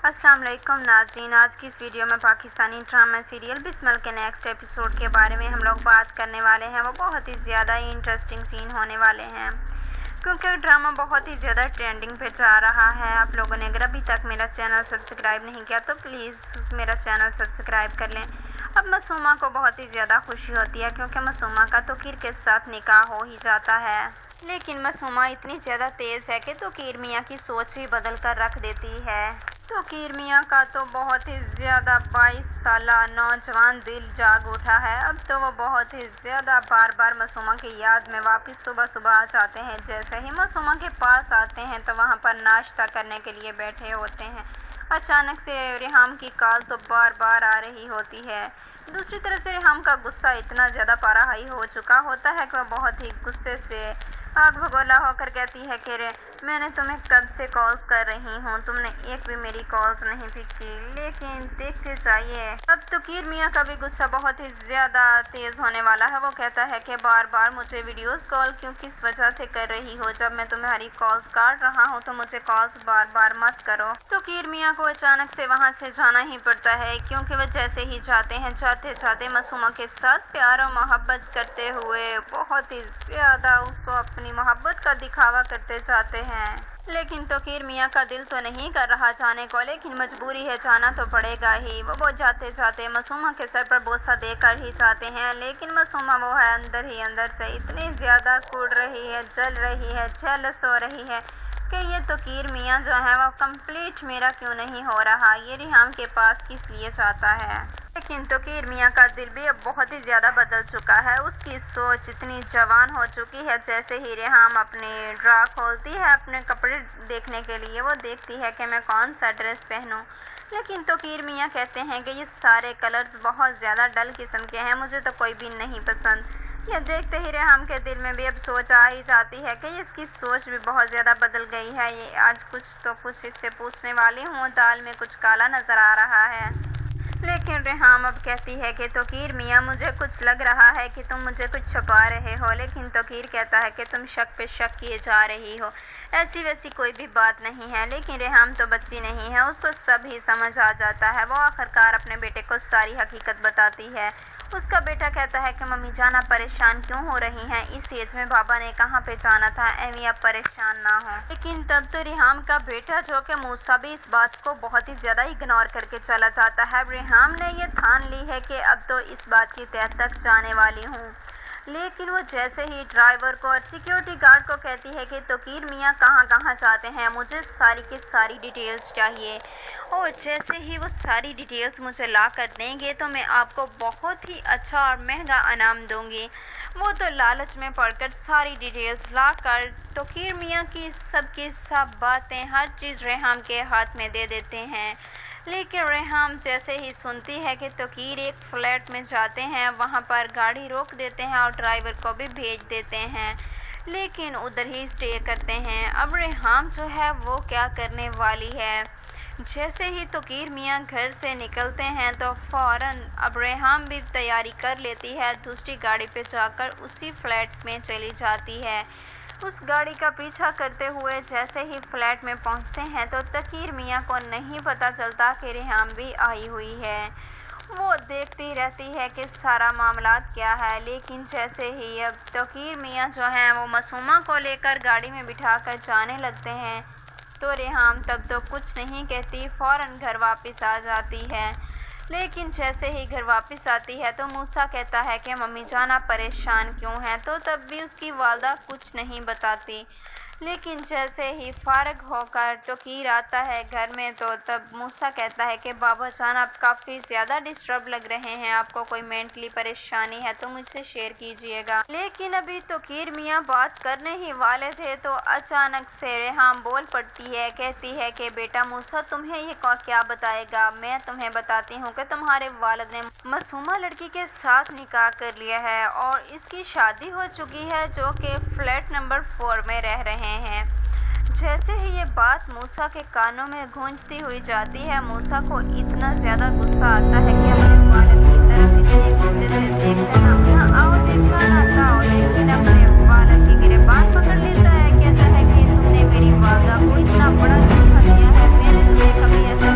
अस्सलाम वालेकुम नाज़रीन, आज की इस वीडियो में पाकिस्तानी ड्रामा सीरियल बिस्मिल के नेक्स्ट एपिसोड के बारे में हम लोग बात करने वाले हैं। वो बहुत ही ज़्यादा ही इंटरेस्टिंग सीन होने वाले हैं क्योंकि ड्रामा बहुत ही ज़्यादा ट्रेंडिंग पे जा रहा है। आप लोगों ने अगर अभी तक मेरा चैनल सब्सक्राइब नहीं किया तो प्लीज़ मेरा चैनल सब्सक्राइब कर लें। अब मासूमा को बहुत ही ज़्यादा खुशी होती है क्योंकि मासूमा का तोकीर के साथ निकाह हो ही जाता है, लेकिन मासूमा इतनी ज़्यादा तेज़ है कि तोकीर मियाँ की सोच ही बदल कर रख देती है। तोकीर मियाँ का तो बहुत ही ज़्यादा 22 साला नौजवान दिल जाग उठा है। अब तो वो बहुत ही ज़्यादा बार बार मासूमा की याद में वापस सुबह सुबह आ जाते हैं। जैसे ही मासूमा के पास आते हैं तो वहाँ पर नाश्ता करने के लिए बैठे होते हैं। अचानक से रेहाम की कॉल तो बार बार आ रही होती है। दूसरी तरफ से रेहाम का गुस्सा इतना ज़्यादा पारा हाई हो चुका होता है कि वह बहुत ही गुस्से से आग भगोला होकर कहती है कि मैंने तुम्हें कब से कॉल्स कर रही हूँ, तुमने एक भी मेरी कॉल्स नहीं पिक की। लेकिन देखते जाइए, अब तोकीर मियाँ का भी गुस्सा बहुत ही ज़्यादा तेज़ होने वाला है। वो कहता है कि बार बार मुझे वीडियोस कॉल क्यों, किस वजह से कर रही हो? जब मैं तुम्हारी कॉल्स काट रहा हूँ तो मुझे कॉल्स बार बार मत करो। तोकीर मियाँ को अचानक से वहाँ से जाना ही पड़ता है क्योंकि वह जैसे ही जाते हैं, जाते जाते मासूमा के साथ प्यार और मोहब्बत करते हुए बहुत ही ज़्यादा उसको अपनी मोहब्बत का दिखावा करते जाते हैं। लेकिन तोकीर मियाँ का दिल तो नहीं कर रहा जाने को, लेकिन मजबूरी है, जाना तो पड़ेगा ही। वो जाते जाते मासूमा के सर पर बोसा देकर ही जाते हैं, लेकिन मासूमा वो है अंदर ही अंदर से इतनी ज़्यादा कूद रही है, जल रही है, जेलस हो रही है कि ये तोकीर मियाँ जो है वो कंप्लीट मेरा क्यों नहीं हो रहा, ये रेहाम के पास किस लिए जाता है। लेकिन तोकीर मियाँ का दिल भी अब बहुत ही ज़्यादा बदल चुका है। उसकी सोच इतनी जवान हो चुकी है। जैसे ही रेहाम अपनी ड्रा खोलती है अपने कपड़े देखने के लिए, वो देखती है कि मैं कौन सा ड्रेस पहनूं। लेकिन तोकीर मियाँ कहते हैं कि ये सारे कलर्स बहुत ज़्यादा डल किस्म के हैं, मुझे तो कोई भी नहीं पसंद। ये देखते ही रेहाम के दिल में भी अब सोच आ ही जाती है कि इसकी सोच भी बहुत ज़्यादा बदल गई है। ये आज कुछ इससे पूछने वाली हूँ, दाल में कुछ काला नज़र आ रहा है। लेकिन रेहाम अब कहती है कि तोकीर मियाँ मुझे कुछ लग रहा है कि तुम मुझे कुछ छुपा रहे हो। लेकिन तोकीर कहता है कि तुम शक पे शक किए जा रही हो, ऐसी वैसी कोई भी बात नहीं है। लेकिन रेहाम तो बच्ची नहीं है, उसको सब ही समझ आ जाता है। वो आखिरकार अपने बेटे को सारी हकीकत बताती है। उसका बेटा कहता है कि मम्मी जान आप परेशान क्यों हो रही हैं, इस एज में बाबा ने कहाँ पे जाना था, एमी आप परेशान ना हो। लेकिन तब तो रेहाम का बेटा जो कि मूसा भी इस बात को बहुत ही ज़्यादा इग्नोर करके चला जाता है। रेहाम ने ये ठान ली है कि अब तो इस बात की तह तक जाने वाली हूँ। लेकिन वो जैसे ही ड्राइवर को और सिक्योरिटी गार्ड को कहती है कि तोकीर मियाँ कहाँ कहाँ जाते हैं, मुझे सारी की सारी डिटेल्स चाहिए, और जैसे ही वो सारी डिटेल्स मुझे ला कर देंगे तो मैं आपको बहुत ही अच्छा और महंगा इनाम दूंगी। वो तो लालच में पड़कर सारी डिटेल्स ला कर तोकीर मियाँ की सब बातें हर चीज़ रेहाम के हाथ में दे देते हैं। लेकिन रेहाम जैसे ही सुनती है कि तोकीर एक फ्लैट में जाते हैं, वहाँ पर गाड़ी रोक देते हैं और ड्राइवर को भी भेज देते हैं, लेकिन उधर ही स्टे करते हैं। अब रेहाम जो है वो क्या करने वाली है? जैसे ही तोकीर मियाँ घर से निकलते हैं तो फ़ौरन अब रेहाम भी तैयारी कर लेती है, दूसरी गाड़ी पे जाकर उसी फ्लैट में चली जाती है। उस गाड़ी का पीछा करते हुए जैसे ही फ्लैट में पहुंचते हैं तो तोकीर मियाँ को नहीं पता चलता कि रेहाम भी आई हुई है। वो देखती रहती है कि सारा मामला क्या है। लेकिन जैसे ही अब तोकीर मियाँ जो हैं वो मासूमा को लेकर गाड़ी में बिठाकर जाने लगते हैं तो रेहाम तब तो कुछ नहीं कहती, फ़ौरन घर वापस आ जाती है। लेकिन जैसे ही घर वापस आती है तो मूसा कहता है कि मम्मी जान आप परेशान क्यों हैं, तो तब भी उसकी वालदा कुछ नहीं बताती। लेकिन जैसे ही फारग होकर तोकीर आता है घर में तो तब मूसा कहता है कि बाबा जान आप काफ़ी ज़्यादा डिस्टर्ब लग रहे हैं, आपको कोई मेंटली परेशानी है तो मुझसे शेयर कीजिएगा। लेकिन अभी तोकीर मियाँ बात करने ही वाले थे तो अचानक से रेहाम बोल पड़ती है, कहती है कि बेटा मूसा तुम्हें ये क्या बताएगा, मैं तुम्हें बताती हूँ कि तुम्हारे वालिद ने मासूमा लड़की के साथ निकाह कर लिया है और इसकी शादी हो चुकी है जो कि फ्लैट नंबर 4 में रह रहे हैं। जैसे ही ये बात मूसा के कानों में गूंजती हुई जाती है, मूसा को इतना ज़्यादा गुस्सा आता है कि अपने वालिद की तरफ इतने गुस्से से देखता है ना आओ देखा ना ताओ, लेकिन अपने वालिद की गिरबान पकड़ लेता है। कहता है कि तुमने मेरी वालदा को इतना बड़ा धोखा दिया है, मैंने तुम्हें कभी ऐसा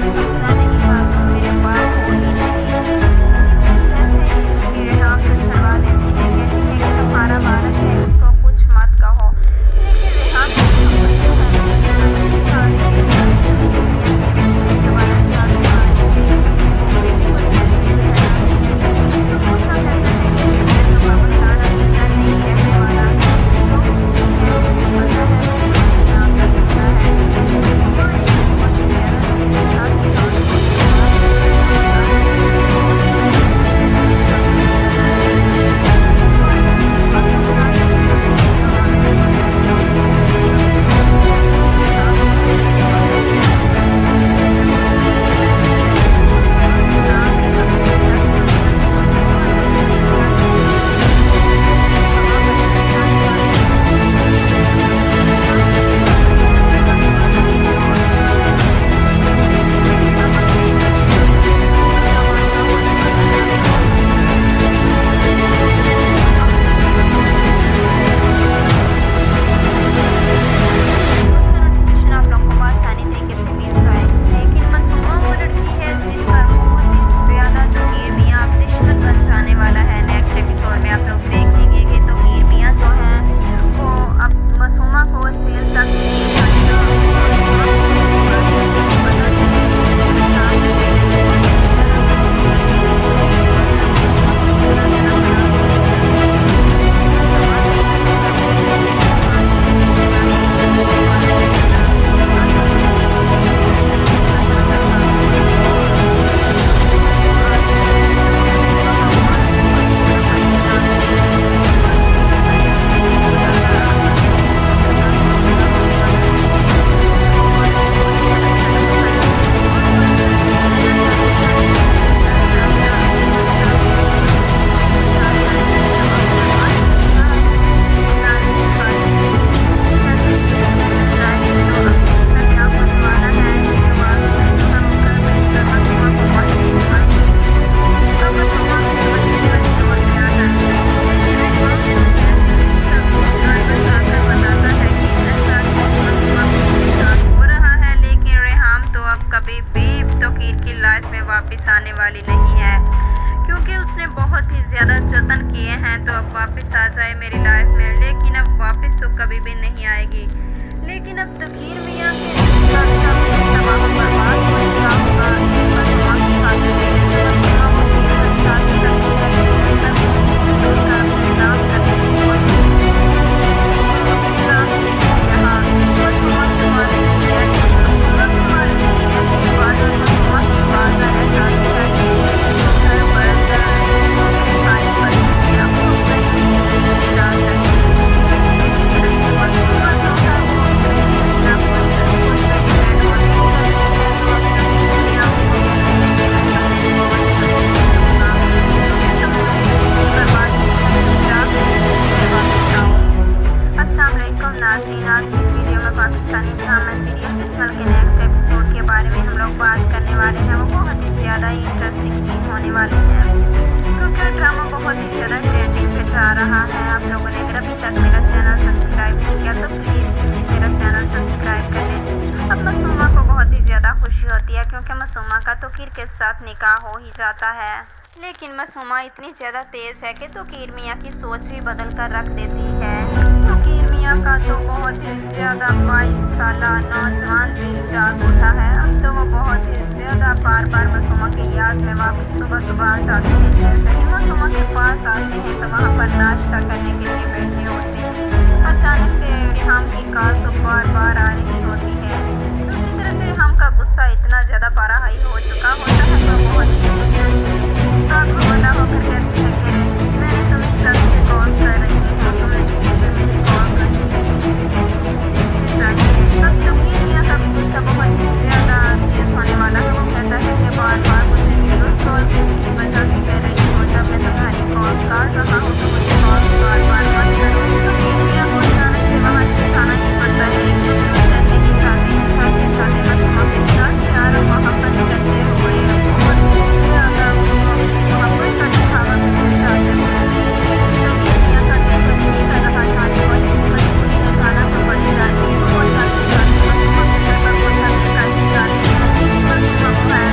کیے ہیں تو اب واپس آ جائے میری لائف میں، لیکن اب واپس تو کبھی بھی نہیں آئے گی۔ لیکن اب توقیر میاں کے تباہ و برباد ہونے کا ہوگا مسما کی خاطر۔ مسما کو شادی کرتی ہے اس کا انتظام کرنے کی کوشش ناظرین، آج کی اس ویڈیو میں پاکستانی ڈرامہ سیریل بسمل کے نیکسٹ ایپیسوڈ کے بارے میں ہم لوگ بات کرنے والے ہیں۔ وہ بہت ہی زیادہ انٹرسٹنگ سین ہونے والے ہیں کیونکہ ڈرامہ بہت ہی زیادہ ٹرینڈنگ پہ جا رہا ہے۔ آپ لوگوں نے اگر ابھی تک میرا چینل سبسکرائب نہیں کیا تو پلیز میرا چینل سبسکرائب کریں۔ اب معصومہ کو بہت ہی زیادہ خوشی ہوتی ہے کیونکہ معصومہ کا توقیر کے ساتھ نکاح ہو ہی جاتا ہے، لیکن معصومہ اتنی زیادہ تیز ہے کہ توقیر میاں کی سوچ ہی بدل کر رکھ دیتی ہے۔ توقیر میاں کا تو بہت ہی زیادہ 22 سالہ نوجوان دل جاگ اٹھا ہے۔ اب تو وہ بہت ہی زیادہ بار بار معصومہ کی یاد میں واپس صبح آ جاتے ہیں۔ جیسے ہی معصومہ کے پاس آتے ہیں تو وہاں پر ناشتہ کرنے کے لیے بیٹھے ہوتے ہیں۔ اچانک سے ریحام کی کال تو بار آ رہی ہوتی ہے۔ دوسری طرف سے ریحام کا غصہ اتنا زیادہ پارا ہائی ہو چکا ہوتا ہے تو بہت ہی غصے سے بولا ہو کر کہتی ہے کہ میں نے تمہیں کل سے کال کر رہی ہوں، تم نے میری کال اب توقیر میاں کا غصہ بہت ہی زیادہ تیز ہونے والا ہے۔ وہ کہتا ہے کہ بار مجھے ویڈیوز کال اس وجہ سے کر رہی ہوں، جب میں تمہاری کال کاٹ رہا ہوں تو مجھے کال بار مت کرو۔ توقیر میاں کو اچانک سے وہاں سے جانا ہی پڑتا ہے، جیسے ہی جاتے مسما کے ساتھ پیار و محبت کرتے ہوئے بہت ہی زیادہ محبت کا دکھاوا کرنا چاہتے ہیں۔ توقیر میاں کا دل تو نہیں کر رہا تھا لیکن مجبوری میں جانا تو پڑے گا ہی۔ وہ جاتے مسما کے گھر پر پہنچانے کا چاہتے ہیں۔ مسما کو ہے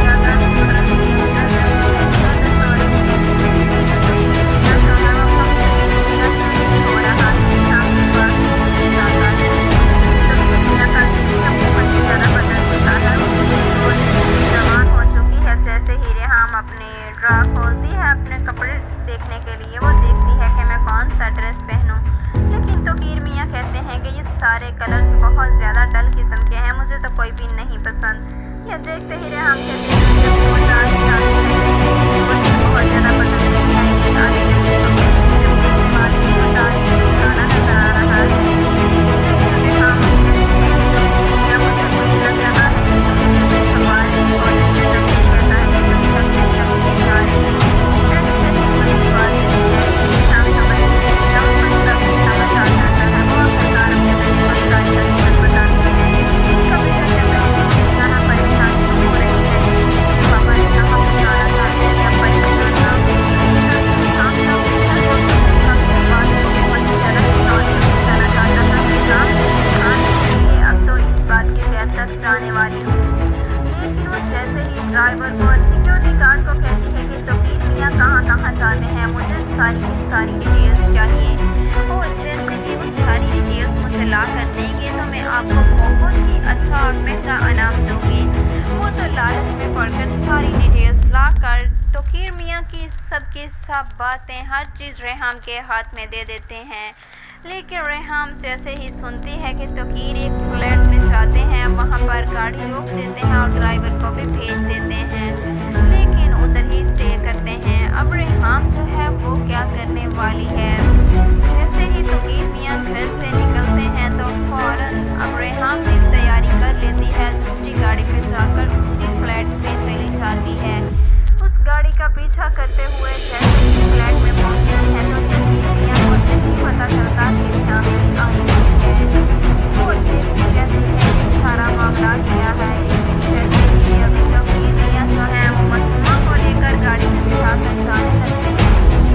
زیادہ ہو رہا ہے جوان ہو چکی ہے۔ جیسے ہی ریحام اپنے ڈرا کھولتی ہے اپنے کپڑے دیکھنے کے لیے، وہ دیکھتی ہے کہ میں کون سا ڈریس پہنوں، لیکن توقیر میاں کہتے ہیں کہ یہ سارے کلرز بہت زیادہ ڈل قسم کے ہیں، مجھے تو کوئی بھی نہیں پسند۔ یہ دیکھتے ہی ریحام کہتے ہیں کہ بہت زیادہ پسند گانا نظر آ رہا ہے، لیکن ریحام جانے والی ہوں، لیکن وہ جیسے ہی ڈرائیور کو اور سیکیورٹی گارڈ کو کہتی ہے کہ توقیر میاں کہاں جاتے ہیں، مجھے ساری کی ساری ڈیٹیلز چاہیے، اور جیسے ہی وہ ساری ڈیٹیلز مجھے لا کر دیں گے تو میں آپ کو بہت ہی اچھا اور مہنگا انعام دوں گی۔ وہ تو لالچ میں پڑ کر ساری ڈیٹیلز لا کر توقیر میاں کی سب باتیں ہر چیز ریحام کے ہاتھ میں دے دیتے ہیں، لیکن ریحام جیسے ہی سنتی ہے کہ توقیر ایک فلیٹ میں جاتے ہیں، وہاں پر گاڑی روک دیتے ہیں اور ڈرائیور کو بھی بھیج دیتے ہیں، لیکن ادھر ہی اسٹے کرتے ہیں۔ اب ریحام جو ہے وہ کیا کرنے والی ہے؟ جیسے ہی توقیر میاں گھر سے نکلتے ہیں تو فوراً اب ریحام بھی تیاری کر لیتی ہے، دوسری گاڑی پہ جا کر اسی فلیٹ پہ چلی جاتی ہے۔ اس گاڑی کا پیچھا کرتے ہوئے جیسے ہی فلیٹ میں پہنچتی ہے تو توقیر میاں کو نہیں پتہ چلتا کہ ریحام بھی آ چکی ہے۔ وہ دیکھتی رہتی ہے کہ سارا معاملہ کیا ہے، لیکن جیسے ہی ابھی توقیر میاں جو ہے وہ معصومہ کو لے کر گاڑی میں بٹھا کر جانے لگتی ہے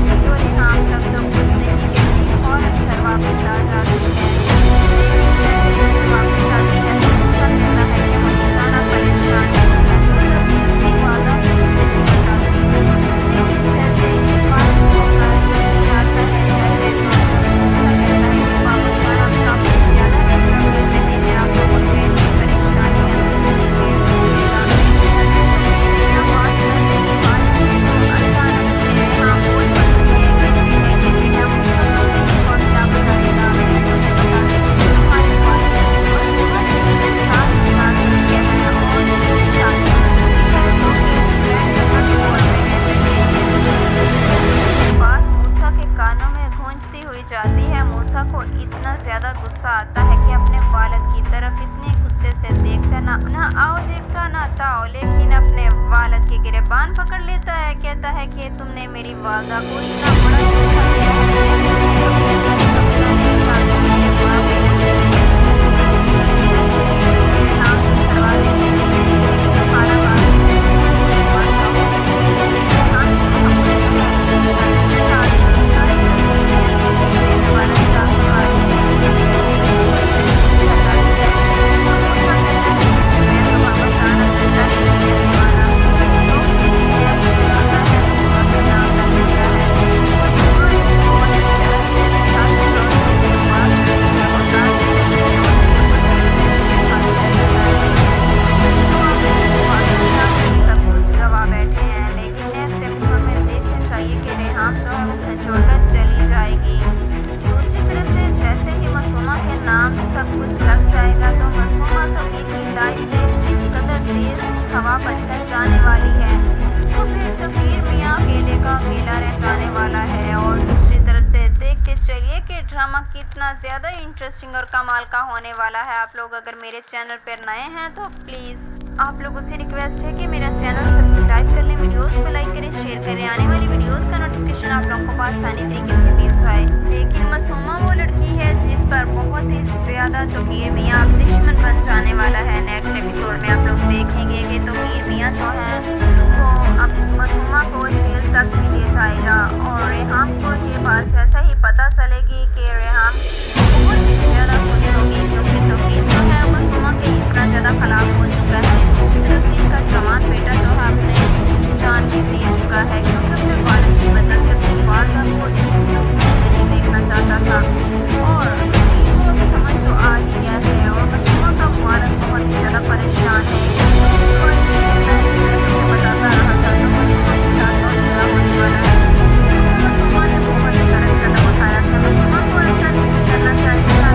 वादा को इतना बड़ा धोखा दिया छोड़कर चली जाएगी। दूसरी तरफ से जैसे ही मासूमा के नाम सब कुछ लग जाएगा तो मासूमा तौकीर की लाइफ से इस कदर तेज हवा बनकर जाने वाली है तो फिर तौकीर मियाँ अकेले का अकेला रह जाने वाला है। और दूसरी तरफ से देखते चलिए कि ड्रामा कितना ज़्यादा इंटरेस्टिंग और कमाल का होने वाला है। आप लोग अगर मेरे चैनल पर नए हैं तो प्लीज़ आप लोगों से रिक्वेस्ट है कि मेरा चैनल सब्सक्राइब कर लें, वीडियोस को लाइक करें, शेयर करें, आने वाली वीडियोस का नोटिफिकेशन आप लोगों को आसानी तरीके से मिल जाए। लेकिन मासूमा वो लड़की है जिस पर बहुत ही ज़्यादा तौकीर मियाँ अब दुश्मन बन जाने वाला है। नेक्स्ट एपिसोड में आप लोग देखेंगे कि तौकीर मियाँ जो है वो अब मासूमा को जेल तक भी ले जाएगा और रेहान को ये बात जैसा ही पता चलेगी कि रेहान बहुत ही ज़्यादा खुश होगी क्योंकि तौकीर जो है मासूमा के इतना ज़्यादा खिलाफ हो चुका है। इसका जवान बेटा जो है अपने जान भी दे चुका है क्योंकि अपने वालिद की वजह से अपनी वालदा को नहीं देखना चाहता था और इसको भी समझ तो आ ही गया है और मासूमा का वालिद बहुत ही ज़्यादा परेशान है बताता रहा था तो होने वाला है। मासूमा ने बहुत सारा कदम उठाया था। मासूमा को ऐसा नहीं करना चाहिए था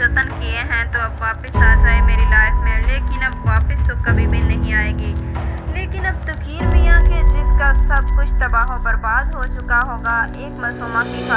जतन किए हैं तो अब वापस आ जाए मेरी लाइफ में, लेकिन अब वापस तो कभी भी नहीं आएगी। लेकिन अब तौकीर मियाँ के जिसका सब कुछ तबाह बर्बाद हो चुका होगा एक मासूमा की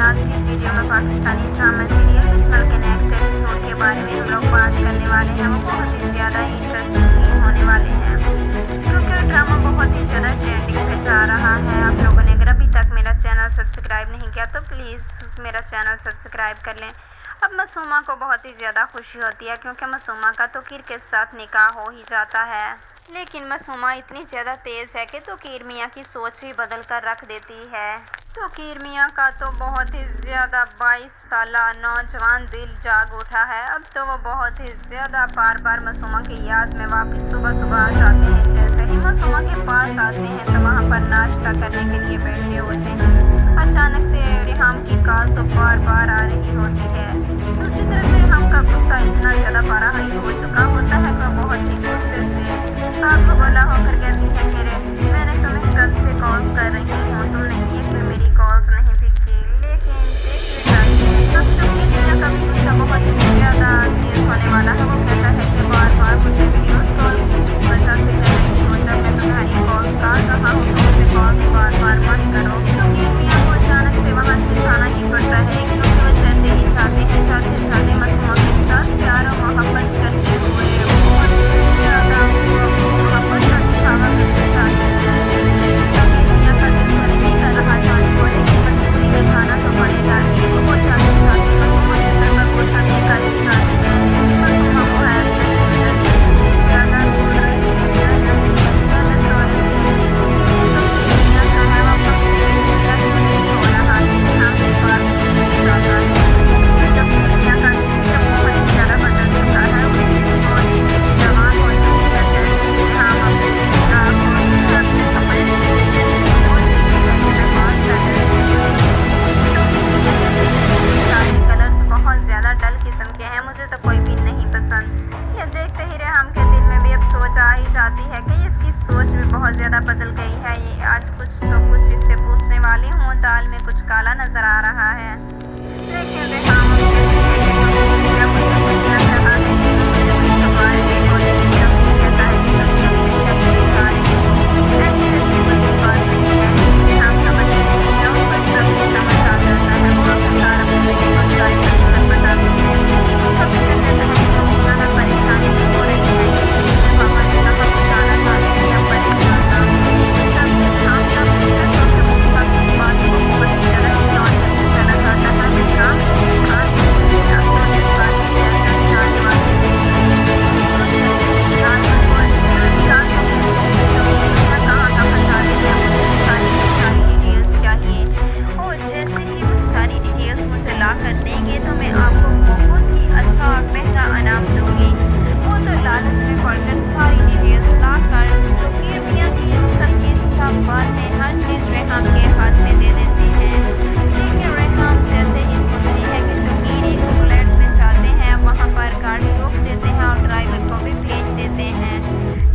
आज की इस वीडियो में पाकिस्तानी ड्रामा सीरियल बिस्मिल के नेक्स्ट एपिसोड के बारे में हम लोग बात करने वाले हैं। वो बहुत ही ज़्यादा इंटरेस्टिंग सीन होने वाले हैं क्योंकि ड्रामा बहुत ही ज़्यादा ट्रेंडिंग पे जा रहा है। आप लोगों ने अगर अभी तक मेरा चैनल सब्सक्राइब नहीं किया तो प्लीज़ मेरा चैनल सब्सक्राइब कर लें। अब मासूमा को बहुत ही ज़्यादा खुशी होती है क्योंकि मासूमा का तौकीर के साथ निकाह हो ही जाता है। लेकिन मासूमा इतनी ज़्यादा तेज़ है कि तौकीर मियाँ की सोच ही बदल कर रख देती है। तौकीर मियाँ का तो बहुत ही ज़्यादा 22 साल नौजवान दिल जाग उठा है। अब तो वो बहुत ही ज़्यादा बार बार मासूमा की याद में वापस सुबह सुबह आ जाते हैं। जैसे ही मासूमा के पास आते हैं तो वहाँ पर नाश्ता करने के लिए बैठे होते हैं। अचानक से रेहान की कॉल तो बार बार आ रही होती है। दूसरी तरफ से रेहान का गुस्सा इतना ज़्यादा बड़ा हाई हो चुका होता है कि बहुत ही गुस्से से आग गोला होकर कहती है कि मैंने तुम्हें कब से कॉल्स कर रही हूँ, तुमने एक भी मेरी कॉल्स नहीं पिक की। लेकिन देखिए अब तौकीर मियाँ का भी गुस्सा बहुत ही ज़्यादा तेज होने वाला है। वो कहता है कि बार बार मुझे वीडियोस कॉल इस वजह से कर रही हो, जब मैं तुम्हारी कॉल्स काट रहा हूँ तो मुझे कॉल्स बार बार मत करो। तौकीर मियाँ को अचानक से वहाँ से जाना ही पड़ता है क्योंकि वो जैसे ही जाते मासूमा के साथ प्यार और मोहब्बत करते हुए रेहाम के दिल में भी अब सोच आ ही जाती है कि इसकी सोच भी बहुत ज़्यादा बदल गई है। ये आज कुछ इससे पूछने वाली हूँ, दाल में कुछ काला नज़र आ रहा है। लेकिन रेहाम अब कहती है कि तुम या मुझे कुछ लग रहा है कि तुम मुझे कुछ छुपा रही हो, लेकिन तभी कहता है कि तुम मुझे क्या छुपा रही हो। ऐसी कोई बात नहीं है। रेहाम समझती नहीं है, उस पर सब कुछ समझ आ जाता है। वो आखिरकार अपने बेटे को सारी हकीकत बताती है। तब उसे कहता है कि ममूना में परेशानी हो रही है, क्योंकि पापा ने कहा कि जाना चाहते हैं, अब परेशान ना हो। तब से रेहाम का बेटा जो है वो सबकी बात को बहुत ही ज़्यादा इग्नोर करके चला जाता है। रेहाम के हाथ में अपना जज्बाती फैसला निकालने वाली मुझे ला कर देंगे तो मैं आपको बहुत ही अच्छा और महंगा इनाम दूंगी। वो तो लालच में पड़कर सारी डिटेल्स ला कर तो मियाँ की सबकी सब बातें हर चीज़ रेहाम के हाथ में दे देते हैं। लेकिन रेहाम जैसे ही सुनती है कि तकीर एक फ्लैट में जाते हैं, वहाँ पर गाड़ी रोक देते हैं और ड्राइवर को भी भेज देते हैं,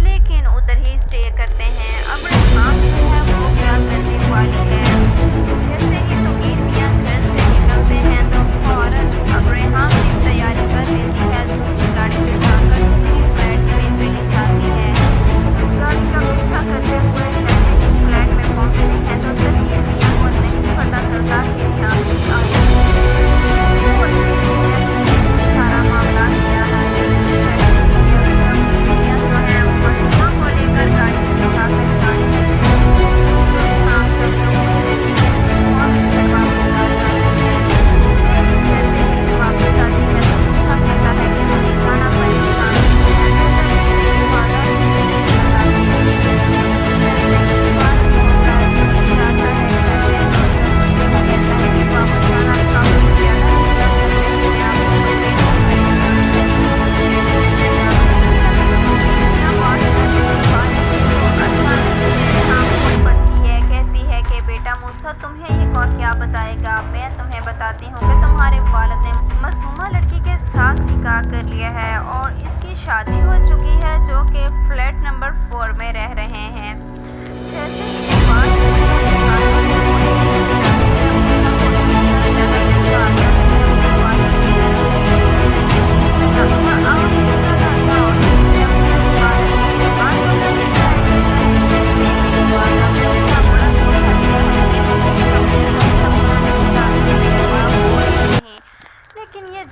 लेकिन उधर ही स्टे करते हैं। अब रेहाम जो है वो क्या करने वाली है। जैसे ही तकीर मियाँ घर से निकलते हैं तो फौरन अब रेहाम की तैयारी कर लेती है, दूसरी गाड़ी से जाकर दूसरी फ्लैट में चली जाती है। उस गाड़ी का पीछा करते हुए जैसे ही फ्लैट में पहुंचते हैं तो तकीर मियाँ को नहीं पता चलता कि रेहाम की आई सारा मामला क्या है। मियाँ जो है वो मसूमा को लेकर गाड़ी में उठाकर जाने लगते हैं। रेहाम सब लोग कहती है और फिर वापस आ जाती है। लेकिन जैसे ही वापस आती है तो मूसा कहता है कि हमें जाना परेशान है। ऐसा इसलिए वादा बताती है। जैसे ही बात होता है तो ये जाता है घर में और जब वो कहता है कि वापस आना काफी ज़्यादा होगा, जैसे मैं आपको कोई बेटा परेशान पड़ती है। कहती है कि बेटा मूसा तुम्हें ये क्या बताएगा, मैं तुम्हें बताती हूँ कि तुम्हारे वालिद ने मासूमा लड़की के साथ निकाह कर लिया है और इसकी शादी हो चुकी है, जो कि फ्लैट नंबर 4 में रह रहे हैं। जैसे ही ये बात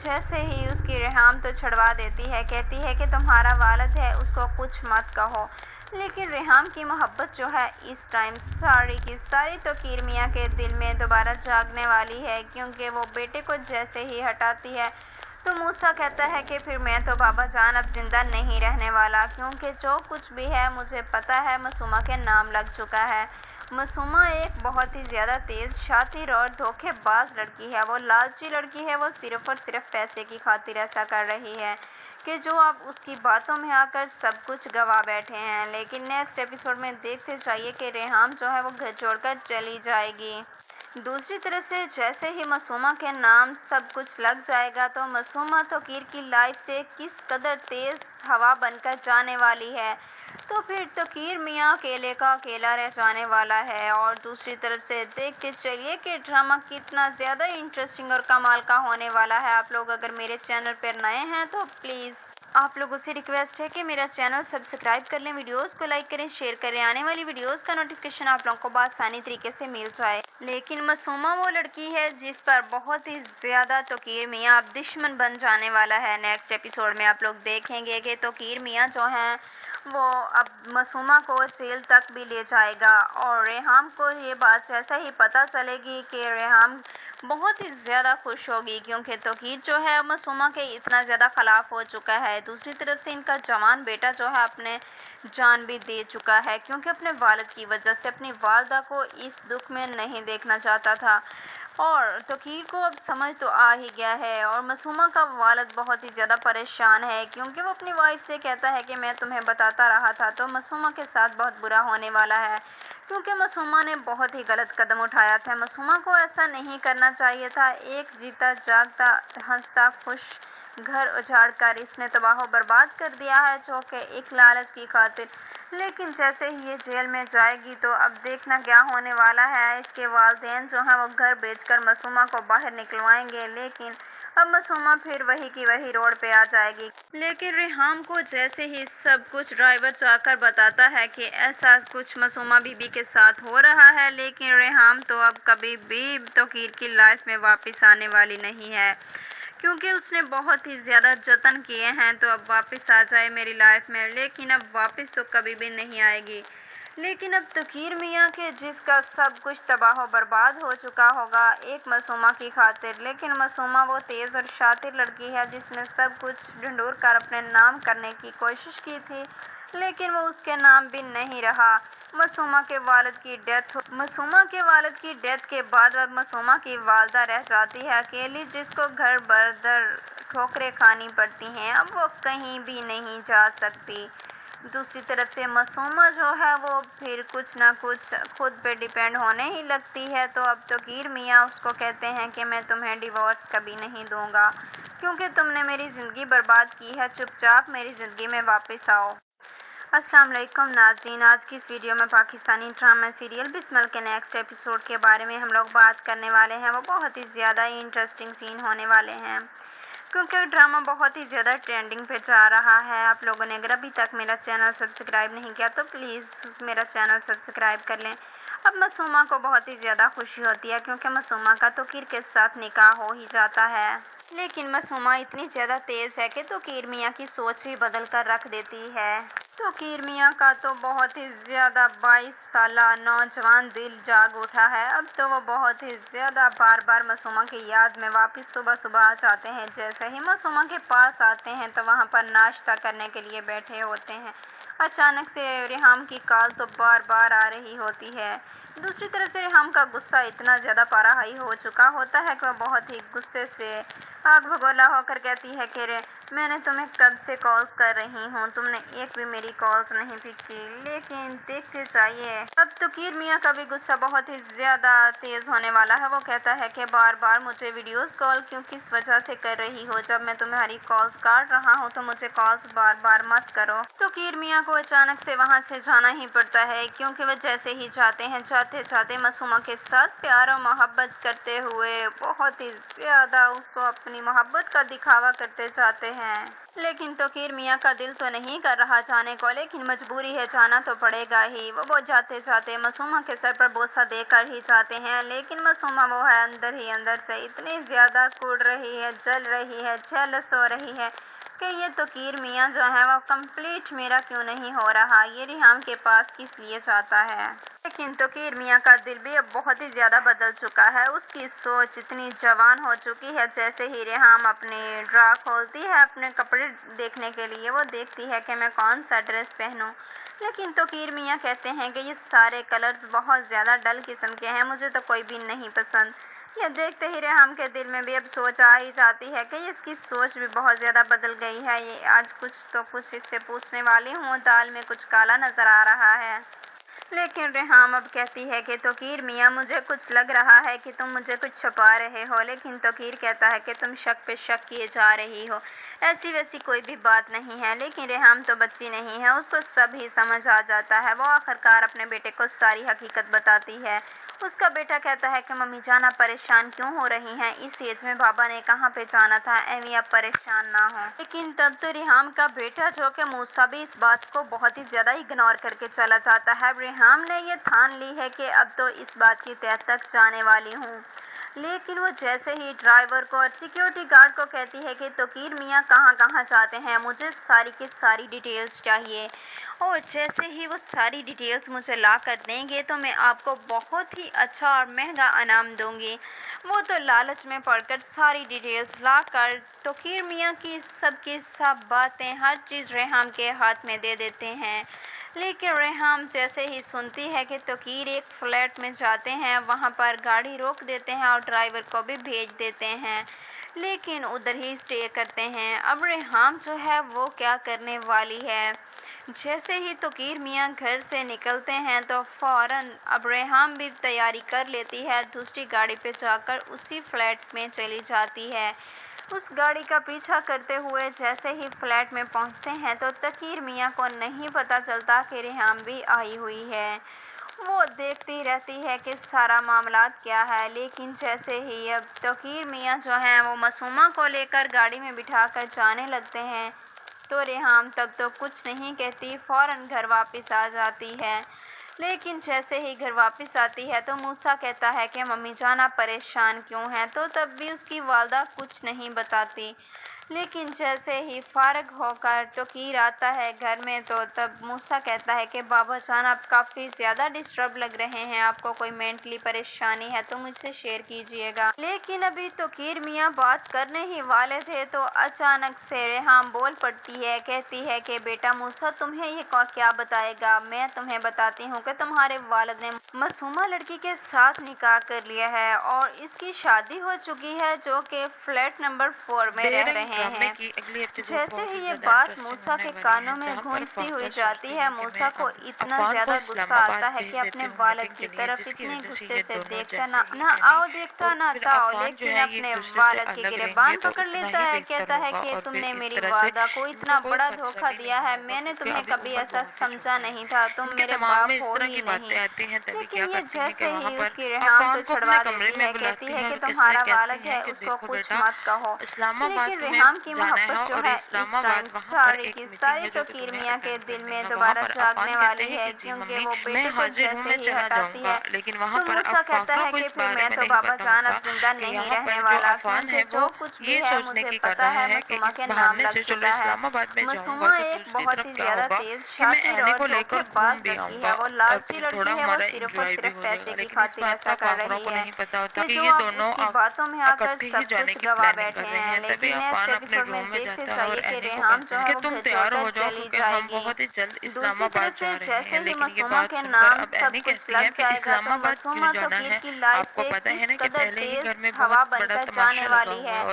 जैसे ही उसकी रेहाम तो छुड़वा देती है। कहती है कि तुम्हारा वालिद है, उसको कुछ मत कहो। लेकिन रेहाम की मोहब्बत जो है इस टाइम सारी की सारी तकीर मियाँ के दिल में दोबारा जागने वाली है, क्योंकि वो बेटे को जैसे ही हटाती है तो मूसा कहता है कि फिर मैं तो बाबा जान अब ज़िंदा नहीं रहने वाला, क्योंकि जो कुछ भी है मुझे पता है मासूमा के नाम लग चुका है। मासूमा एक बहुत ही ज़्यादा तेज़ शातिर और धोखेबाज लड़की है, वो लालची लड़की है। वो सिर्फ़ और सिर्फ पैसे की खातिर ऐसा कर रही है कि जो आप उसकी बातों में आकर सब कुछ गवा बैठे हैं। लेकिन नेक्स्ट एपिसोड में देखते जाइए कि रेहाम जो है वो घर छोड़कर चली जाएगी। दूसरी तरफ से जैसे ही मासूमा के नाम सब कुछ लग जाएगा तो मासूमा तकीर की लाइफ से किस कदर तेज़ हवा बनकर जाने वाली है, तो फिर तकीर मियाँ अकेले का अकेला रह जाने वाला है। और दूसरी तरफ से देखते चलिए कि ड्रामा कितना ज़्यादा इंटरेस्टिंग और कमाल का होने वाला है। आप लोग अगर मेरे चैनल पर नए हैं तो प्लीज़ आप लोगों से रिक्वेस्ट है कि मेरा चैनल सब्सक्राइब कर लें, वीडियोस को लाइक करें, शेयर करें, आने वाली वीडियोस का नोटिफिकेशन आप लोगों को आसानी तरीके से मिल जाए। लेकिन मासूमा वो लड़की है जिस पर बहुत ही ज़्यादा तकीर मियाँ अब दुश्मन बन जाने वाला है। नेक्स्ट एपिसोड में आप लोग देखेंगे कि तकीर मियाँ जो हैं वो अब मासूमा को जेल तक भी ले जाएगा। और रेहाम को ये बात जैसा ही पता चलेगी कि रेहाम बहुत ही ज़्यादा खुश होगी, क्योंकि तकीर जो है मासूमा के इतना ज़्यादा ख़िलाफ़ हो चुका है। दूसरी तरफ से इनका जवान बेटा जो है अपने जान भी दे चुका है, क्योंकि अपने वालिद की वजह से अपनी वालदा को इस दुख में नहीं देखना चाहता था। और तकीर को अब समझ तो आ ही गया है। और मासूमा का वालिद बहुत ही ज़्यादा परेशान है, क्योंकि वो अपनी वाइफ से कहता है कि मैं तुम्हें बताता रहा था। तो मासूमा के साथ बहुत बुरा होने वाला है, क्योंकि मासूमा ने बहुत ही गलत कदम उठाया था। मासूमा को ऐसा नहीं करना चाहिए था। एक जीता जागता हंसता खुश گھر اجاڑ کر اس نے تباہ و برباد کر دیا ہے جو کہ ایک لالچ کی خاطر۔ لیکن جیسے ہی یہ جیل میں جائے گی تو اب دیکھنا کیا ہونے والا ہے۔ اس کے والدین جو ہیں وہ گھر بیچ کر معصومہ کو باہر نکلوائیں گے، لیکن اب معصومہ پھر وہی کی وہی روڈ پہ آ جائے گی۔ لیکن ریحام کو جیسے ہی سب کچھ ڈرائیور جا کر بتاتا ہے کہ ایسا کچھ معصومہ بی بی کے ساتھ ہو رہا ہے، لیکن ریحام تو اب کبھی بھی توقیر کی لائف میں واپس آنے والی نہیں ہے، کیونکہ اس نے بہت ہی زیادہ جتن کیے ہیں تو اب واپس آ جائے میری لائف میں، لیکن اب واپس تو کبھی بھی نہیں آئے گی۔ لیکن اب توقیر میاں کے جس کا سب کچھ تباہ و برباد ہو چکا ہوگا ایک معصومہ کی خاطر، لیکن معصومہ وہ تیز اور شاطر لڑکی ہے جس نے سب کچھ ڈھنڈور کر اپنے نام کرنے کی کوشش کی تھی، لیکن وہ اس کے نام بھی نہیں رہا۔ معصومہ کے والد کی ڈیتھ کے بعد اب معصومہ کی والدہ رہ جاتی ہے اکیلی، جس کو گھر بر در ٹھوکریں کھانی پڑتی ہیں، اب وہ کہیں بھی نہیں جا سکتی۔ دوسری طرف سے معصومہ جو ہے وہ پھر کچھ نہ کچھ خود پہ ڈیپینڈ ہونے ہی لگتی ہے، تو اب توقیر میاں اس کو کہتے ہیں کہ میں تمہیں ڈیورس کبھی نہیں دوں گا کیونکہ تم نے میری زندگی برباد کی ہے، چپ چاپ میری زندگی میں واپس آؤ۔ السلام علیکم ناظرین، آج کی اس ویڈیو میں پاکستانی ڈرامہ سیریل بسمل کے نیکسٹ ایپیسوڈ کے بارے میں ہم لوگ بات کرنے والے ہیں۔ وہ بہت ہی زیادہ انٹرسٹنگ سین ہونے والے ہیں کیونکہ ڈرامہ بہت ہی زیادہ ٹرینڈنگ پہ جا رہا ہے۔ آپ لوگوں نے اگر ابھی تک میرا چینل سبسکرائب نہیں کیا تو پلیز میرا چینل سبسکرائب کر لیں۔ اب معصومہ کو بہت ہی زیادہ خوشی ہوتی ہے کیونکہ معصومہ کا توقیر کے ساتھ نکاح ہو ہی جاتا ہے، لیکن معصومہ اتنی زیادہ تیز ہے کہ توقیر میاں کی سوچ ہی بدل کر رکھ دیتی ہے۔ توقیر میاں کا تو بہت ہی زیادہ 22 سالہ نوجوان دل جاگ اٹھا ہے، اب تو وہ بہت ہی زیادہ بار بار معصومہ کی یاد میں واپس صبح صبح آ جاتے ہیں۔ جیسے ہی معصومہ کے پاس آتے ہیں تو وہاں پر ناشتہ کرنے کے لیے بیٹھے ہوتے ہیں، اچانک سے ریحام کی کال تو بار بار آ رہی ہوتی ہے۔ دوسری طرف سے ریحام کا غصہ اتنا زیادہ پارا ہائی ہو چکا ہوتا ہے کہ وہ بہت ہی غصے سے آگ بگولا ہو کر کہتی ہے کہ میں نے تمہیں کب سے کالز کر رہی ہوں، تم نے ایک بھی میری کالز نہیں پک کی، لیکن دیکھتے جائیے اب توقیر میاں کا بھی غصہ بہت ہی زیادہ تیز ہونے والا ہے۔ وہ کہتا ہے کہ بار بار مجھے ویڈیوز کال کیوں کس وجہ سے کر رہی ہو، جب میں تمہاری کالز کاٹ رہا ہوں تو مجھے کالز بار بار مت کرو۔ توقیر میاں کو اچانک سے وہاں سے جانا ہی پڑتا ہے کیونکہ وہ جیسے ہی جاتے ہیں جاتے جاتے معصومہ کے ساتھ پیار و محبت کرتے ہوئے بہت ہی زیادہ اس کو اپنی محبت کا دکھاوا کرتے جاتے ہیں، لیکن توقیر میاں کا دل تو نہیں کر رہا جانے کو، لیکن مجبوری ہے، جانا تو پڑے گا ہی۔ وہ جاتے جاتے معصومہ کے سر پر بوسہ دے کر ہی جاتے ہیں، لیکن معصومہ وہ ہے اندر ہی اندر سے اتنی زیادہ کڑ رہی ہے، جل رہی ہے، جیلس ہو رہی ہے کہ یہ توقیر میاں جو ہے وہ کمپلیٹ میرا کیوں نہیں ہو رہا، یہ ریحام کے پاس کس لیے جاتا ہے۔ لیکن توقیر میاں کا دل بھی اب بہت ہی زیادہ بدل چکا ہے، اس کی سوچ اتنی جوان ہو چکی ہے۔ جیسے ہی ریحام اپنی ڈرا کھولتی ہے اپنے کپڑے دیکھنے کے لیے، وہ دیکھتی ہے کہ میں کون سا ڈریس پہنوں، لیکن توقیر میاں کہتے ہیں کہ یہ سارے کلرز بہت زیادہ ڈل قسم کے ہیں، مجھے تو کوئی بھی نہیں پسند۔ یہ دیکھتے ہی ریحام کے دل میں بھی اب سوچ آ ہی جاتی ہے کہ اس کی سوچ بھی بہت زیادہ بدل گئی ہے۔ یہ آج کچھ اس سے پوچھنے والی ہوں، دال میں کچھ کالا نظر آ رہا ہے۔ لیکن ریحام اب کہتی ہے کہ توقیر میاں مجھے کچھ لگ رہا ہے کہ تم مجھے کچھ چھپا رہے ہو، لیکن توقیر کہتا ہے کہ تم شک پہ شک کیے جا رہی ہو، ایسی ویسی کوئی بھی بات نہیں ہے۔ لیکن ریحام تو بچی نہیں ہے، اس کو سب ہی سمجھ آ جاتا ہے۔ وہ آخرکار اپنے بیٹے کو ساری حقیقت بتاتی ہے۔ اس کا بیٹا کہتا ہے کہ ممی جان آپ پریشان کیوں ہو رہی ہیں، اس ایج میں بابا نے کہاں پہ جانا تھا، ایویں آپ پریشان نہ ہوں۔ لیکن تب تو ریحام کا بیٹا جو کہ موسیٰ بھی اس بات کو بہت ہی زیادہ اگنور کر کے چلا جاتا ہے۔ ریحام نے یہ ٹھان لی ہے کہ اب تو اس بات کی تہہ تک جانے والی ہوں، لیکن وہ جیسے ہی ڈرائیور کو اور سیکیورٹی گارڈ کو کہتی ہے کہ توقیر میاں کہاں کہاں جاتے ہیں، مجھے ساری کی ساری ڈیٹیلز چاہیے، اور جیسے ہی وہ ساری ڈیٹیلز مجھے لا کر دیں گے تو میں آپ کو بہت ہی اچھا اور مہنگا انعام دوں گی۔ وہ تو لالچ میں پڑ کر ساری ڈیٹیلز لا کر توقیر میاں کی سب باتیں ہر چیز ریحام کے ہاتھ میں دے دیتے ہیں۔ لیکن ریحام جیسے ہی سنتی ہے کہ توقیر ایک فلیٹ میں جاتے ہیں، وہاں پر گاڑی روک دیتے ہیں اور ڈرائیور کو بھی بھیج دیتے ہیں، لیکن ادھر ہی اسٹے کرتے ہیں۔ اب ریحام جو ہے وہ کیا کرنے والی ہے، جیسے ہی توقیر میاں گھر سے نکلتے ہیں تو فوراً اب ریحام بھی تیاری کر لیتی ہے، دوسری گاڑی پہ جا کر اسی فلیٹ میں چلی جاتی ہے۔ اس گاڑی کا پیچھا کرتے ہوئے جیسے ہی فلیٹ میں پہنچتے ہیں تو تقیر میاں کو نہیں پتہ چلتا کہ ریحام بھی آئی ہوئی ہے۔ وہ دیکھتی رہتی ہے کہ سارا معاملات کیا ہے، لیکن جیسے ہی اب تقیر میاں جو ہیں وہ معصومہ کو لے کر گاڑی میں بٹھا کر جانے لگتے ہیں تو ریحام تب تو کچھ نہیں کہتی، فوراً گھر واپس آ جاتی ہے۔ لیکن جیسے ہی گھر واپس آتی ہے تو موسیٰ کہتا ہے کہ ممی جان آپ پریشان کیوں ہیں، تو تب بھی اس کی والدہ کچھ نہیں بتاتی۔ لیکن جیسے ہی فارغ ہو کر تقیر آتا ہے گھر میں تو تب موسیٰ کہتا ہے کہ بابا جان آپ کافی زیادہ ڈسٹرب لگ رہے ہیں، آپ کو کوئی مینٹلی پریشانی ہے تو مجھ سے شیئر کیجیے گا۔ لیکن ابھی تقیر میاں بات کرنے ہی والے تھے تو اچانک سے ریحام بول پڑتی ہے، کہتی ہے کہ بیٹا موسیٰ تمہیں یہ کیا بتائے گا، میں تمہیں بتاتی ہوں کہ تمہارے والد نے معصومہ لڑکی کے ساتھ نکاح کر لیا ہے اور اس کی شادی ہو چکی ہے جو کہ فلیٹ نمبر 4 میں رہ رہے ہیں۔ جیسے ہی یہ بات موسیٰ کے کانوں میں گونجتی ہوئی جاتی ہے، موسیٰ کو اتنا زیادہ غصہ آتا ہے کہ اپنے والد کی طرف اتنے غصے سے دیکھتا نہ آؤ دیکھتا نہ تاؤ، لیکن اپنے والد کی گریبان پکڑ لیتا ہے، کہتا ہے کہ تم نے میری والدہ کو اتنا بڑا دھوکہ دیا ہے، میں نے تمہیں کبھی ایسا سمجھا نہیں تھا، تم میرے باپ ہو ہی نہیں۔ لیکن یہ جیسے ہی اس کی ریحام تو چھڑوا دیتی ہے، کہتی ہے کہ تمہارا والد ہے اس کو کچھ مت کہو۔ لیکن ریحام کی محبت جو ہے اس ٹائم ساری کی ساری تقیر میاں کے دل میں دوبارہ جاگنے والی ہے، کیونکہ وہ بیٹے کو جیسے ہی ہٹاتی ہے تو موسیٰ کہتا ہے کہ پھر میں تو بابا جان اب زندہ نہیں رہنے والا، کیونکہ جو کچھ بھی ہے مجھے پتا ہے معصومہ کے نام لگ چکا ہے۔ معصومہ ایک بہت ہی زیادہ تیز، شاطر اور دھوکے باز لڑکی ہے، وہ لالچی لڑکی ہے، وہ صرف اور صرف پیسے کی خاطر ایسا کر رہی ہے کہ جو اب اس کی باتوں میں آ کر سب کچھ گوا بیٹھے ہیں۔ لیکن نیکسٹ ایپیسوڈ میں دیکھتے جائیے کہ ریحام جو ہے وہ گھر چھوڑ کر چلی جائے گی۔ دوسری طرف سے جیسے ہی معصومہ کے نام سب کچھ لگ جائے گا تو معصومہ تقیر کی لائف سے کس قدر تیز ہوا بن کر جانے والی ہے،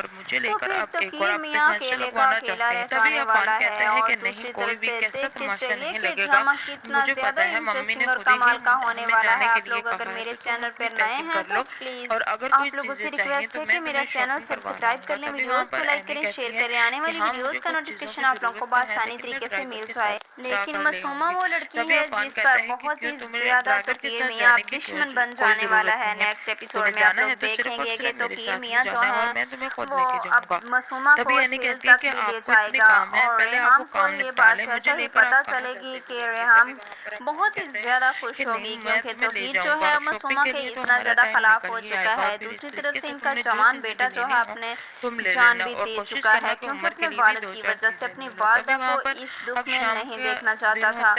تو پھر تقیر میاں اکیلے کا اکیلا رہ جانے والا ہے۔ اور دوسری طرف سے دیکھتے چلیے کہ ڈرامہ کتنا زیادہ انٹرسٹنگ اور کمال کا ہونے والا ہے۔ آپ لوگ اگر میرے چینل پر نئے ہیں تو پلیز آپ لوگوں سے ریکویسٹ ہے کہ میرا چینل سبسکرائب کر لیں، ویڈیوز کو لائک کریں، شیئر کریں، آنے والی ویڈیوز کا نوٹیفکیشن آپ لوگوں کو بآسانی طریقے سے مل جائے۔ لیکن معصومہ وہ لڑکی ہے جس پر بہت ہی زیادہ تقیر میاں اب دشمن بن جانے والا ہے۔ نیکسٹ ایپیسوڈ میں آپ لوگ دیکھیں گے کہ تقیر میاں جو ہے وہ اب معصومہ کو جیل تک بھی لے جائے گا اور ریحام کو یہ بات جیسے ہی پتہ چلے گی کہ ریحام بہت ہی زیادہ خوش ہوگی، کیونکہ تقیر جو ہے معصومہ کے اتنا زیادہ خلاف ہو چکا ہے۔ دوسری طرف سے ان کا جوان بیٹا جو ہے اپنے جان بھی دے چکا ہے، کیونکہ اپنے والد کی وجہ سے اپنی والدہ کو اس دکھ میں نہیں دیکھنا چاہتا تھا۔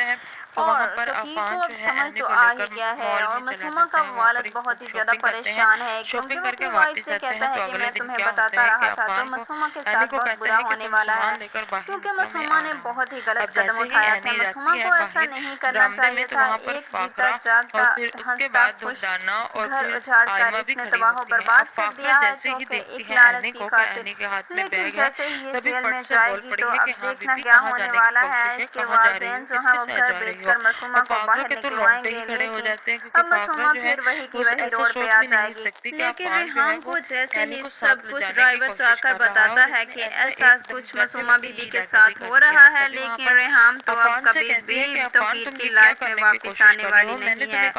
اور تقیر کو اب سمجھ تو آ ہی گیا ہے اور معصومہ کا والد بہت ہی زیادہ پریشان ہے، کیونکہ وہ اپنی وائف سے کہتا ہے کہ میں تمہیں بتاتا رہا تھا تو معصومہ کے ساتھ بہت برا ہونے والا ہے، کیونکہ معصومہ نے بہت ہی غلط قدم اٹھایا تھا۔ معصومہ کو ایسا نہیں کرنا چاہیے تھا، ایک جیتا جاگتا ہنستا خوش گھر اجاڑ کر اس نے تباہ و برباد کر دیا ہے، کیونکہ ایک لالچ کی خاطر۔ لیکن جیسے ہی یہ جیل میں جائے گی تو اب دیکھنا کیا ہونے والا ہے، اس کے والدین جو ہیں وہ گھر بیچ کر معصومہ کو باہر نکلوائیں گے، لیکن اب معصومہ پھر وہی کی وہی روڈ پہ آ جائے گی۔ لیکن ریحام کو جیسے ہی سب کچھ ڈرائیورس آ کر بتاتا ہے کہ ایسا کچھ معصومہ بی بی کے ساتھ ہو رہا ہے، لیکن ریحام تو اب کبھی بھی تقیر کی لائف میں واپس آنے والی نہیں ہے،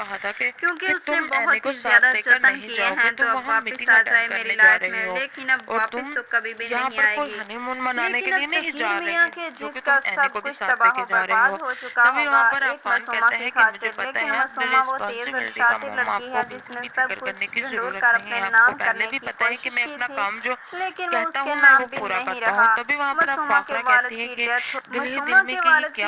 کیونکہ اس نے بہت ہی زیادہ جتن کیے ہیں تو اب واپس آ جائے میری لائف میں، لیکن اب واپس تو کبھی بھی نہیں آئے گی۔ لیکن اب تقیر میاں کے جس کا سب کچھ تباہ و برباد ہو چکا ہوگا ایک معصومہ کی خاطر، لیکن معصومہ وہ تیز اور شاطر لڑکی ہے جس نے سب کچھ ڈھنڈور کر اپنے نام کرنے کی کوشش کی تھی، لیکن وہ اس کے نام بھی نہیں رہا۔ معصومہ کے والد کی ڈیتھ کے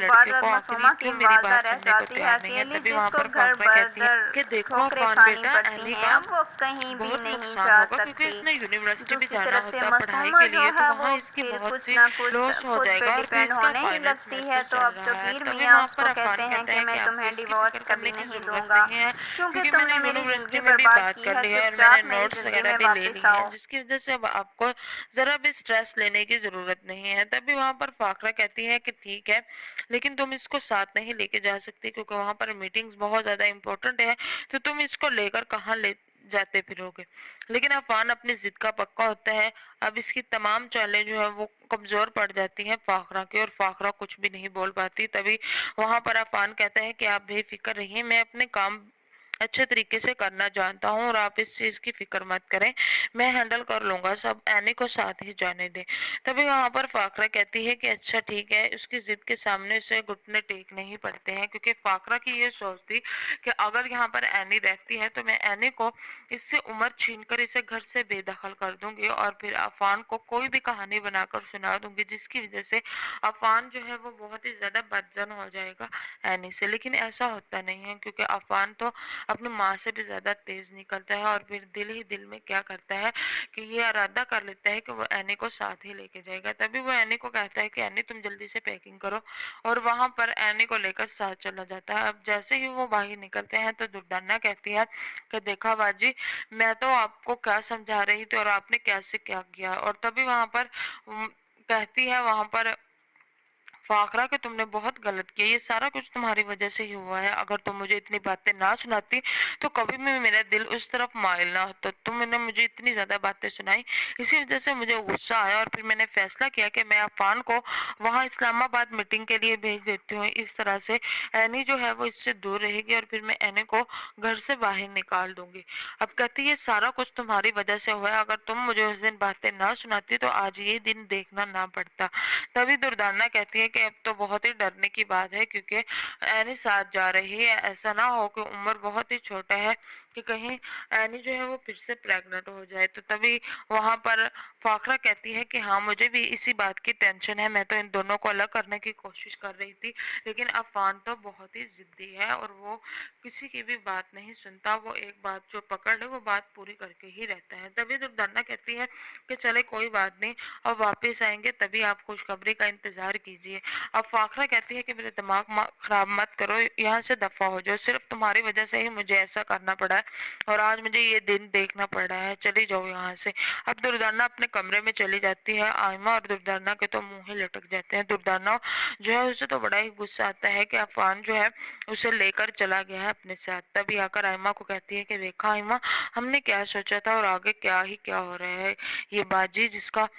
بعد اب معصومہ کی والدہ رہ جاتی ہے اکیلی، جس کو گھر بر در ٹھوکریں کھانی پڑتی ہیں، اب وہ کہیں بھی نہیں جا سکتی۔ دوسری طرف سے معصومہ جو ہے وہ پھر کچھ نہ کچھ خود پہ ڈیپینڈ ہونے ہی لگتی ہے، تو اب تقیر میاں اس کو کہتے ہیں کہ میں تمہیں ڈیورس کبھی نہیں دوں گا، کیونکہ تم نے میری زندگی برباد کی ہے، چپ چاپ میری زندگی میں واپس آؤ۔ جس کی وجہ سے اب آپ کو ذرا بھی سٹریس لینے کی ضرورت نہیں ہے۔ تبھی وہاں پر فاخرہ کہتی ہے کہ ٹھیک ہے لیکن تم اس کو ساتھ نہیں لے کے جا سکتی، کیونکہ وہاں پر میٹنگز بہت زیادہ امپورٹنٹ ہے، تو تم اس کو لے کر کہاں لے जाते फिरोगे। लेकिन अफ़ान अपनी ज़िद का पक्का होता है। अब इसकी तमाम चालें जो है वो कमज़ोर पड़ जाती हैं फ़ाख़्रा की, और फ़ाख़्रा कुछ भी नहीं बोल पाती। तभी वहाँ पर अफ़ान कहता है कि आप बेफ़िक्र रहिए, मैं अपने काम अच्छे तरीके से करना जानता हूँ और आप इस चीज़ की फ़िक्र मत करें, मैं हैंडल कर लूँगा सब, ऐनी को साथ ही जाने दें। तभी वहाँ पर फ़ाख़्रा कहती है कि अच्छा ठीक है, उसकी ज़िद के सामने उसे घुटने टेक नहीं पड़ते हैं, क्योंकि फ़ाख़्रा की ये सोच थी कि अगर यहाँ पर ऐनी रहती है तो मैं ऐनी को इससे उम्र छीनकर इसे घर से बेदखल कर दूँगी और फिर अफ़ान को कोई भी कहानी बनाकर सुना दूँगी, जिसकी वज़ह से अफ़ान जो है वो बहुत ही ज़्यादा बदज़न हो जाएगा ऐनी से। लेकिन ऐसा होता नहीं है, क्योंकि अफ़ान तो अपनी माँ से भी ज़्यादा तेज़ निकलता है और फिर दिल ही दिल में क्या करता है कि ये इरादा कर लेता है कि वो ऐनी को साथ ही लेके जाएगा। तभी वो ऐनी को कहता है कि ऐनी तुम जल्दी से पैकिंग करो, और वहाँ पर ऐनी को लेकर साथ चला जाता है। अब जैसे ही वो बाहर निकलते हैं तो दुर्दान्ना कहती है कि देखा बाजी, मैं तो आपको क्या समझा रही थी और आपने कैसे क्या किया। और तभी वहाँ पर कहती है वहाँ पर फ़ाख़्रा कि तुमने बहुत गलत किया, ये सारा कुछ तुम्हारी वज़ह से ही हुआ है। अगर तुम मुझे इतनी बातें ना सुनाती तो कभी भी मेरा दिल उस तरफ माइल ना होता। तुमने मुझे इतनी ज़्यादा बातें सुनाई, इसी वज़ह से मुझे गुस्सा आया और फिर मैंने फ़ैसला किया कि मैं अफ़ान को वहाँ इस्लामाबाद मीटिंग के लिए भेज देती हूँ। इस तरह से ऐनी जो है वो इससे दूर रहेगी और फिर मैं ऐनी को घर से बाहर निकाल दूँगी। अब कहती है ये सारा कुछ तुम्हारी वज़ह से हुआ है, अगर तुम मुझे उस दिन बातें ना सुनाती तो आज ये दिन देखना ना पड़ता। तभी दुर्दान्ना कहती है कि अब तो बहुत ही डरने की बात है, क्योंकि ऐनी साथ जा रही है, ऐसा ना हो कि उम्र बहुत ही छोटा है कि कहीं ऐनी जो है वो फिर से प्रेग्नेंट हो जाए। तो तभी वहां पर फ़ाख़्रा कहती है कि हाँ मुझे भी इसी बात की टेंशन है, मैं तो इन दोनों को अलग करने की कोशिश कर रही थी, लेकिन अफ़ान तो बहुत ही जिद्दी है और वो किसी की भी बात नहीं सुनता। वो एक बात जो पकड़ ले वो बात पूरी करके ही रहता है। तभी दुर्दान्ना कहती है कि चले कोई बात नहीं, अब वापस आएंगे तभी आप खुशखबरी का इंतजार कीजिए। अब फ़ाख़्रा कहती है कि मेरे दिमाग खराब मत करो, यहाँ से दफ़ा हो जाओ, सिर्फ तुम्हारी वजह से ही मुझे ऐसा करना पड़ा है और आज मुझे ये दिन देखना पड़ रहा है, चली जाओ यहाँ से। अब दुर्दान्ना अपने कमरे में चली जाती है। आयमा और दुर्दान्ना के तो मुंह ही लटक जाते हैं। दुर्दान्ना जो है उसे तो बड़ा ही गुस्सा आता है कि अफ़ान जो है उसे लेकर चला गया है अपने साथ। तभी आकर आयमा को कहती है कि देखा आयमा, हमने क्या सोचा था और आगे क्या ही क्या हो रहा है। ये बाजी जिसका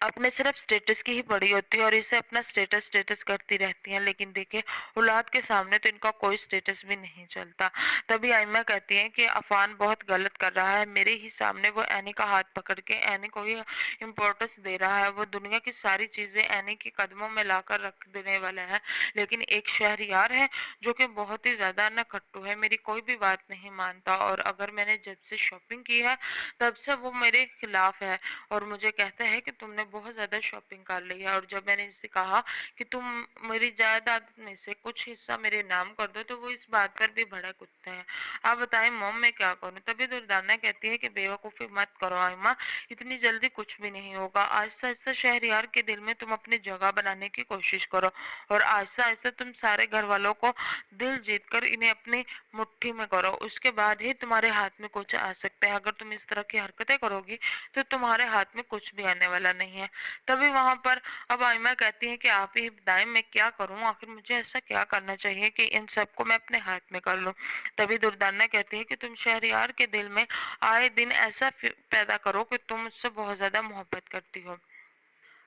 अपने सिर्फ स्टेटस की ही पड़ी होती है और इसे अपना स्टेटस स्टेटस करती रहती हैं, लेकिन देखिए औलाद के सामने तो इनका कोई स्टेटस भी नहीं चलता। तभी आयमा कहती हैं कि अफान बहुत गलत कर रहा है, मेरे ही सामने वो एनी का हाथ पकड़ के एनी को ही इम्पोर्टेंस दे रहा है, वो दुनिया की सारी चीजें एनी के कदमों में लाकर रख देने वाला है। लेकिन एक शहरयार है जो कि बहुत ही ज्यादा नखट्टू है, मेरी कोई भी बात नहीं मानता और अगर मैंने जब से शॉपिंग की है तब से वो मेरे खिलाफ है और मुझे कहता है कि तुमने बहुत ज़्यादा शॉपिंग कर ली है। और जब मैंने इससे कहा कि तुम मेरी जायदाद में से कुछ हिस्सा मेरे नाम कर दो तो वो इस बात पर भी भड़क उठते हैं। आप बताएं मॉम मैं क्या करूं। तभी दुर्दाना कहती है कि बेवकूफ़ी मत करो आयमा, इतनी जल्दी कुछ भी नहीं होगा, आहिस्ता आहिस्ता शहरयार के दिल में तुम अपनी जगह बनाने की कोशिश करो और आहिस्ता आहिस्ता तुम सारे घर वालों को दिल जीत कर इन्हें अपनी मुट्ठी में करो, उसके बाद ही तुम्हारे हाथ में कुछ आ सकता है। अगर तुम इस तरह की हरकतें करोगी तो तुम्हारे हाथ में कुछ भी आने वाला नहीं है। तभी वहां पर अब आयमा कहती है कि आप ही बताएं मैं क्या करूं, आखिर मुझे ऐसा क्या करना चाहिए कि इन सबको मैं अपने हाथ में कर लूं। तभी दुर्दाना कहती है कि तुम शहरयार के दिल में आए दिन ऐसा पैदा करो कि तुम मुझसे बहुत ज्यादा मोहब्बत करती हो।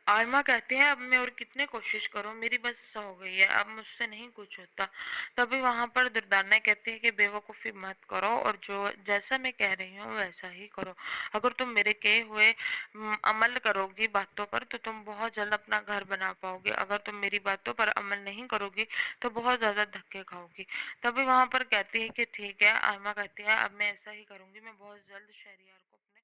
आयमा कहती है अब मैं और कितने कोशिश करूं, मेरी बस हो गई है, अब मुझसे नहीं कुछ होता। तभी वहां पर दुर्दाना कहती है कि बेवकूफी मत करो और जो जैसा मैं कह रही हूँ वैसा ही करो। अगर तुम मेरे कहे हुए अमल करोगी बातों पर तो तुम बहुत जल्द अपना घर बना पाओगे, अगर तुम मेरी बातों पर अमल नहीं करोगी तो बहुत ज्यादा धक्के खाओगी। तभी वहां पर कहती है कि ठीक है। आयमा कहती है अब मैं ऐसा ही करूंगी, मैं बहुत जल्द शहरियार को अपने